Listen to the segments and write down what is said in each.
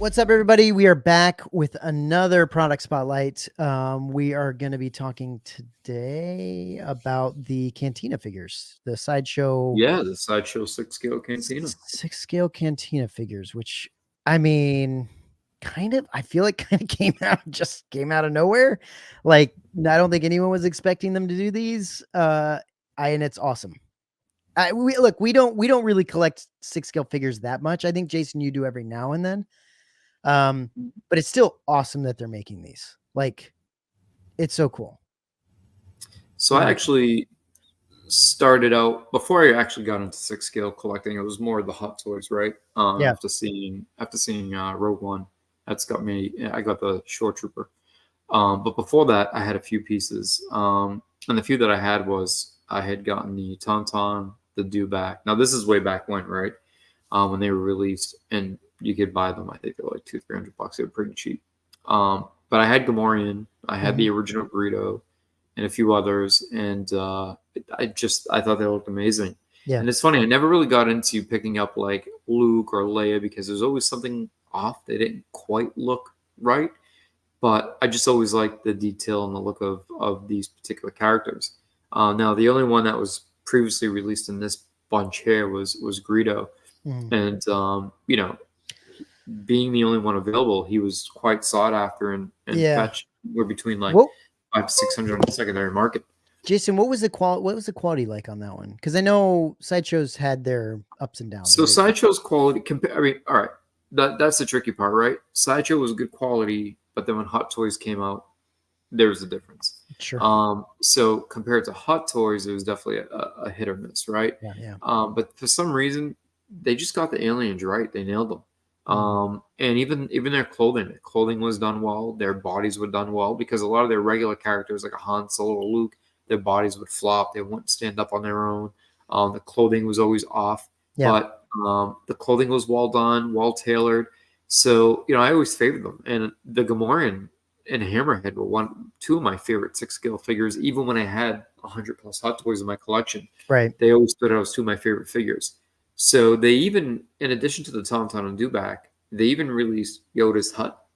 What's up, everybody? We are back with another product spotlight. We are going to be talking today about the Cantina figures, the Sideshow. Yeah, the Sideshow Sixth Scale Cantina. Sixth Scale Cantina figures, which I mean, I feel like kind of came out of nowhere. Like, I don't think anyone was expecting them to do these. And it's awesome. We don't really collect six scale figures that much. I think Jason, you do every now and then. But it's still awesome that they're making these. Like, it's so cool. So I actually started out before I actually got into six scale collecting. It was more the Hot Toys, right? Yeah. After seeing Rogue One, that's got me. I got the Shore Trooper. But before that, I had a few pieces. And the few that I had was I had gotten the Tauntaun, the Dewback. Now this is way back when, right? When they were released, and you could buy them. I think they're like $200-300. They were pretty cheap. But I had Gamorrean. I had the original Greedo, and a few others, and I thought they looked amazing. Yeah. And it's funny, I never really got into picking up like Luke or Leia because there's always something off. They didn't quite look right. But I just always liked the detail and the look of these particular characters. Now, the only one that was previously released in this bunch here was Greedo. And, being the only one available, he was quite sought after and fetched. We're between like $500 to $600 on the secondary market. Jason, what was the quality like on that one? Because I know Sideshows had their ups and downs. So right? Sideshow's quality, all right, that's the tricky part, right? Sideshow was good quality, but then when Hot Toys came out, there was a difference. Sure. So compared to Hot Toys, it was definitely a hit or miss, right? Yeah. But for some reason, they just got the aliens right. They nailed them. And even their clothing was done well. Their bodies were done well because a lot of their regular characters, like a Han Solo or Luke, their bodies would flop. They wouldn't stand up on their own. The clothing was always off, but the clothing was well done, well tailored. So I always favored them. And the Gamorrean and Hammerhead were two of my favorite six scale figures. Even when I had 100+ Hot Toys in my collection, right? They always stood out as two of my favorite figures. So they even, in addition to the Tauntaun and Dewback, they even released Yoda's hut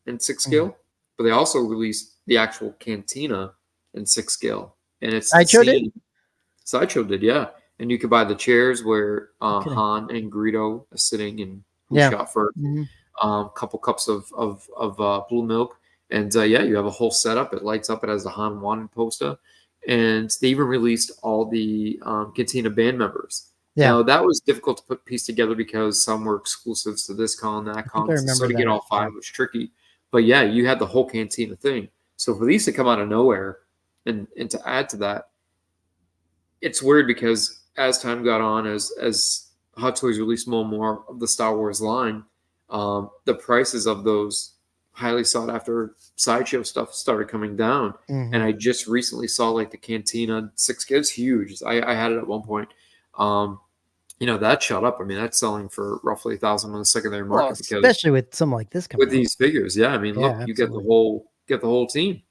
in six scale, but they also released the actual Cantina in six scale. And it's Sideshow did, yeah. And you could buy the chairs where Han and Greedo are sitting and who shot first. Couple cups of blue milk. And you have a whole setup. It lights up. It has the Han wanted poster. And they even released all the Cantina band members. Yeah. Now, that was difficult to piece together because some were exclusives to this con, that con. So to get all five was tricky. But yeah, you had the whole Cantina thing. So for these to come out of nowhere and to add to that, it's weird because as time got on, as Hot Toys released more and more of the Star Wars line, the prices of those highly sought after Sideshow stuff started coming down. And I just recently saw like the Cantina Sixth Scale. It's huge. I had it at one point. That shot up. I mean, that's selling for roughly $1,000 on the secondary market, because especially with something like this coming with these figures. Yeah, I mean, look, you get the whole team.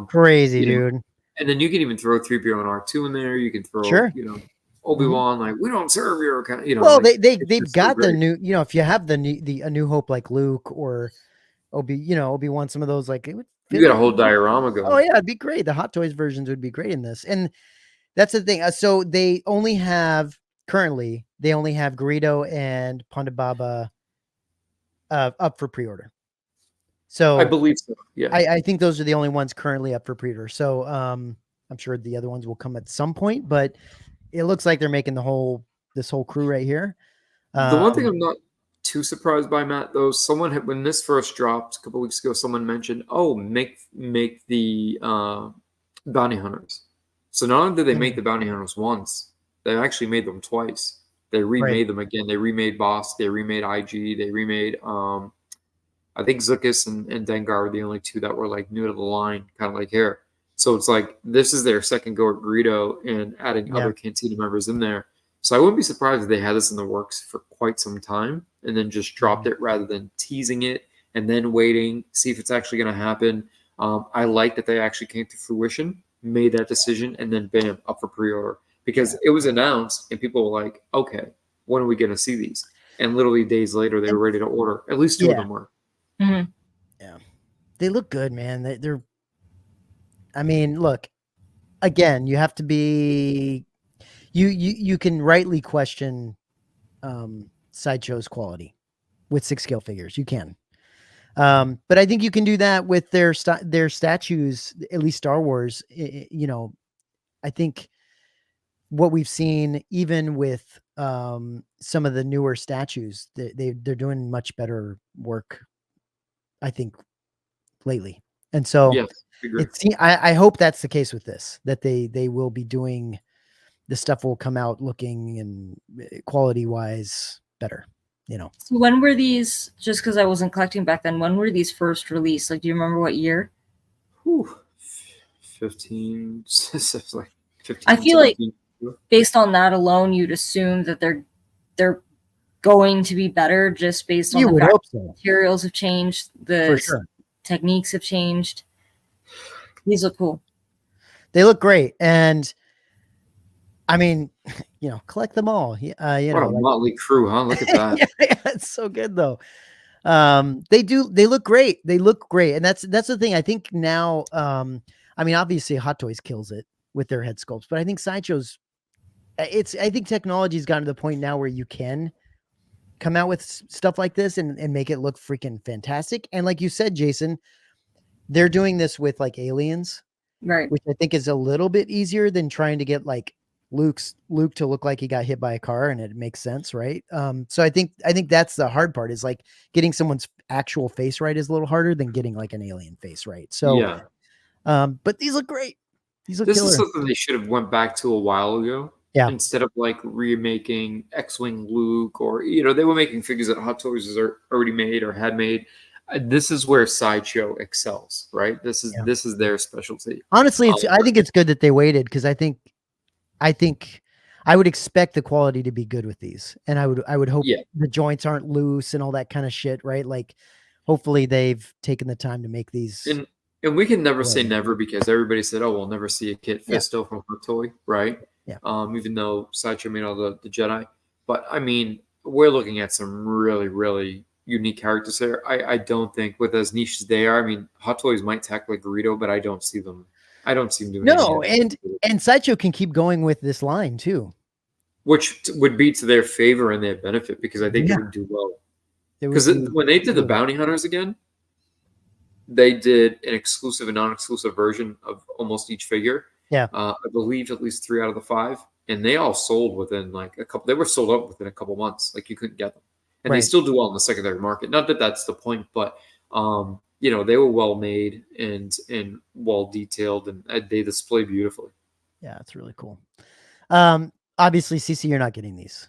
Crazy, dude. And then you can even throw 3PO and R2 in there. You can throw, Obi-Wan. Like, we don't serve your account. Well, they've got the new. If you have the A New Hope like Luke or Obi-Wan, some of those like it would. You got a whole diorama going. Oh yeah, it'd be great. The Hot Toys versions would be great in this, and that's the thing. So they only have Greedo and Ponda Baba up for pre-order. So I believe so. Yeah, I think those are the only ones currently up for pre-order. So I'm sure the other ones will come at some point, but it looks like they're making this whole crew right here. The one thing I'm not too surprised by, Matt, though, when this first dropped a couple weeks ago, someone mentioned, make the bounty hunters. So not only did they make the bounty hunters once, they actually made them twice. They remade them again. They remade Boss. They remade IG. They remade, I think Zuckuss and Dengar are the only two that were like new to the line, kind of like here. So it's like this is their second go at Greedo and adding other Cantina members in there. So I wouldn't be surprised if they had this in the works for quite some time and then just dropped it rather than teasing it and then waiting, see if it's actually going to happen. I like that they actually came to fruition, made that decision, and then bam, up for pre-order. Because it was announced and people were like, okay, when are we going to see these? and literally days later they were ready to order. At least two of Yeah. them were. Mhm. Yeah. They look good, man. They're I mean, look, again, you have to be you can rightly question Sideshow's quality with 6 scale figures. You can. But I think you can do that with their statues, at least Star Wars. You know, I think what we've seen, even with some of the newer statues, they're doing much better work, I think, lately. And so Yes, agree. I hope that's the case with this, that they will be doing the stuff will come out looking and quality wise better, you know. So when were these? Just because I wasn't collecting back then, when were these first released? Like, do you remember what year? Whew. 15, like I 15, feel like 17. based on that alone, you'd assume that they're going to be better just based on You the would fact hope that so, materials have changed, the for sure. techniques have changed. These look cool. They look great, and I mean, you know, collect them all. You What know, a like, motley crew, huh? Look at that. yeah, it's so good though. They look great. They look great, and that's the thing. I think now, I mean, obviously, Hot Toys kills it with their head sculpts, but I think Sideshow's. I think technology's gotten to the point now where you can come out with stuff like this and make it look freaking fantastic. And like you said, Jason, they're doing this with like aliens, Right. which I think is a little bit easier than trying to get like Luke to look like he got hit by a car, and it makes sense, right? So I think that's the hard part, is like getting someone's actual face right is a little harder than getting like an alien face right. So Yeah. but these look great. These look This is killer. something they should have went back to a while ago. Yeah. Instead of like remaking X-Wing Luke, or they were making figures that Hot Toys has already made or had made. This is where Sideshow excels, right? This is Yeah. this is their specialty. Honestly, I think it's good that they waited, because I think I would expect the quality to be good with these, and I would hope Yeah. the joints aren't loose and all that kind of shit, right? Like, hopefully they've taken the time to make these. And we can never say Right. never, because everybody said, "Oh, we'll never see a Kit Yeah. Fisto from Hot Toy," right? Yeah. Even though Sideshow made all the Jedi, but I mean, we're looking at some really, really unique characters there. I don't think, with as niche as they are, I mean, Hot Toys might tackle like Greedo, but I don't see them. I don't see them doing any No, of that. and Sideshow can keep going with this line too. Which would be to their favor and their benefit, because I think Yeah. it would do well. It would Because be when they did the really- Bounty Hunters again, they did an exclusive and non-exclusive version of almost each figure. Yeah. I believe at least 3 out of the 5, and they all sold within like a couple. They were sold out within a couple months. Like, you couldn't get them, and they Right. still do well in the secondary market. Not that that's the point, but they were well made and well detailed, and they display beautifully. Yeah, it's really cool. Obviously, CC, you're not getting these.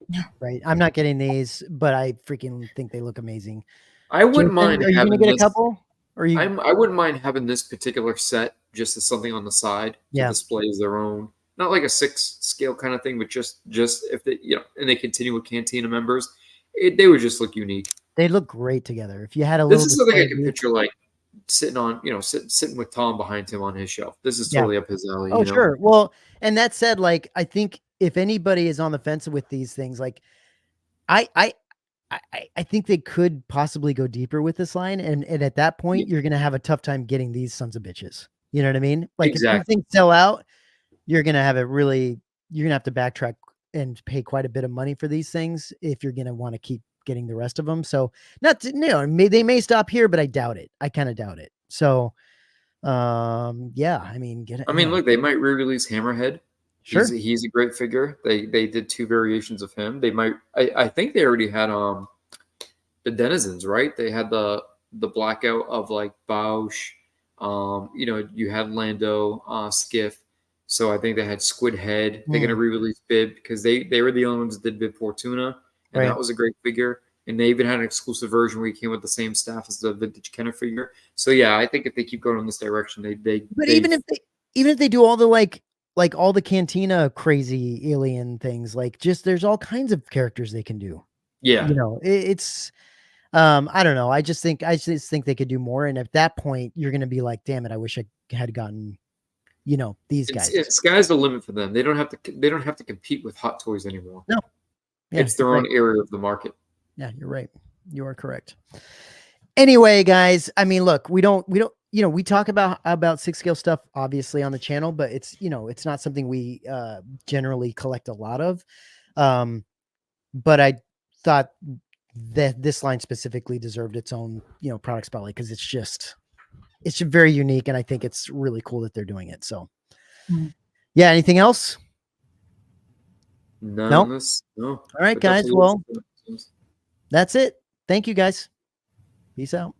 No. Right? I'm not getting these, but I freaking think they look amazing. I wouldn't Jason, mind. are you gonna having get a this- couple? Or you? I wouldn't mind having this particular set just as something on the side to Yeah. display as their own, not like a 6 scale kind of thing, but just if they and they continue with Cantina members, they would just look unique. They look great together. If you had a This little is something I display can booth- picture, like sitting on, sitting with Tom behind him on his shelf. This is Yeah. totally up his alley. Oh, sure. Well, and that said, like, I think if anybody is on the fence with these things, like, I think they could possibly go deeper with this line, and at that point, you're gonna have a tough time getting these sons of bitches. You know what I mean? Like, if Exactly. these things sell out, you're gonna have to backtrack and pay quite a bit of money for these things if you're gonna want to keep getting the rest of them. So, they may stop here, but I doubt it. I kind of doubt it. So, yeah, I mean, Look, they might re-release Hammerhead. Sure. He's a great figure. They did 2 variations of him. They might. I think they already had the Denizens, right? They had the blackout of like Bausch. You had Lando, Skiff. So I think they had Squid Head. They're gonna re-release Bib, because they were the only ones that did Bib Fortuna, and Right. that was a great figure. And they even had an exclusive version where he came with the same staff as the vintage Kenner figure. So yeah, I think if they keep going in this direction, But even if they do all the like all the Cantina crazy alien things, like, just there's all kinds of characters they can do. yeah, It's I don't know. I just think they could do more. And at that point, you're gonna be like, damn it, I wish I had gotten, these guys. sky's the limit for them. They don't have to compete with Hot Toys anymore. No. Yeah, it's their own area of the market. Yeah, you're right. You are correct. Anyway, guys, I mean, look, we don't, we talk about six scale stuff obviously on the channel, but it's, it's not something we generally collect a lot of. But I thought that this line specifically deserved its own, product spotlight because it's very unique, and I think it's really cool that they're doing it. So, yeah. Anything else? No. No. No. All right, guys. Well, that's it. Thank you, guys. Peace out.